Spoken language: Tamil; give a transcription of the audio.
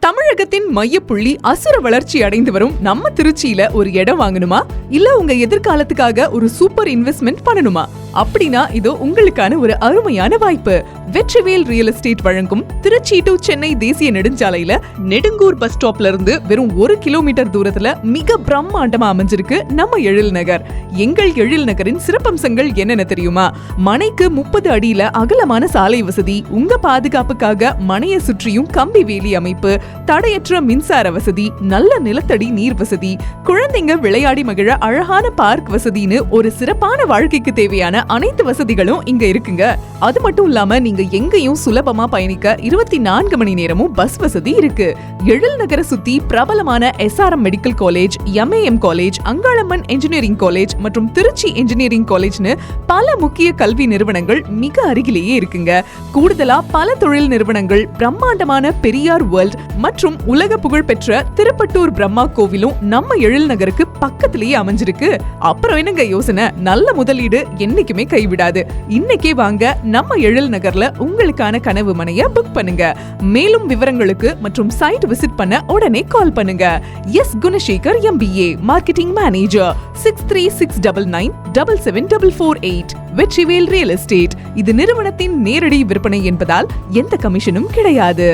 தமிழகத்தின் மையப்புள்ளி அசுர வளர்ச்சி அடைந்து வரும் நம்ம திருச்சியில ஒரு இடம் வாங்கணுமா, இல்ல உங்க எதிர்காலத்துக்காக ஒரு சூப்பர் இன்வெஸ்ட்மெண்ட் பண்ணணுமா? அப்படின்னா இதோ உங்களுக்கான ஒரு அருமையான வாய்ப்பு. வெற்றிவேல் ரியல் எஸ்டேட் வழங்கும் திருச்சி டு சென்னை தேசிய நெடுஞ்சாலையில நெடுங்கூர் பஸ் ஸ்டாப்ல இருந்து வெறும் 1 கிலோமீட்டர் தூரத்துல மிக பிரம்மாண்டமா அமைஞ்சிருக்கு நம்ம எழில் நகர். எங்கள் எழில் நகரின் சிறப்பம்சங்கள் என்னென்ன தெரியுமா? மனைக்கு 30 அடியில அகலமான சாலை வசதி, உங்க பாதுகாப்புக்காக மனையை சுற்றியும் கம்பி வேலி அமைப்பு, தடையற்ற மின்சார வசதி, நல்ல நிலத்தடி நீர் வசதி, குழந்தைங்க விளையாடி மகிழ அழகான பார்க் வசதின்னு ஒரு சிறப்பான வாழ்க்கைக்கு தேவையான அனைத்து வசதிகளும் இங்க இருக்குங்க. அது மட்டும் இல்லாம நீங்க எங்கேயும் சுலபமா பயணிக்க 24 மணி நேரமும் பஸ் வசதி இருக்கு. எழில் நகரை சுத்தி பிரபலமான SRM medical college, MAM college, Angalamman engineering college மற்றும் திருச்சி இன்ஜினியரிங் காலேஜ்னு பல முக்கிய கல்வி நிறுவனங்கள் மிக அருகிலேயே இருக்குங்க. கூடுதலா பல தொழில் நிறுவனங்கள், பிரம்மாண்டமான பெரியார் வேர்ல்ட் மற்றும் உலக புகழ் பெற்ற திருப்பட்டூர் பிரம்மா கோவிலும் நம்ம எழில் நகருக்கு பக்கத்திலேயே அமைஞ்சிருக்கு. அப்புறம் என்னங்க யோசனை? நல்ல முதலீடு என்னைக்குமே கைவிடாது. இன்னைக்கே வாங்க நம்ம எழில் நகர்ல உங்களுக்கான கனவு மனைய புக் பண்ணுங்க. மேலும் விவரங்களுக்கு மற்றும் சைட் விசிட் பண்ண உடனே கால் பண்ணுங்க. S Gunasekar MBA marketing manager 6369977448. Vetrivel real estate. இது நிறுவனத்தின் நேரடி விற்பனை என்பதால் எந்த கமிஷனும் கிடையாது.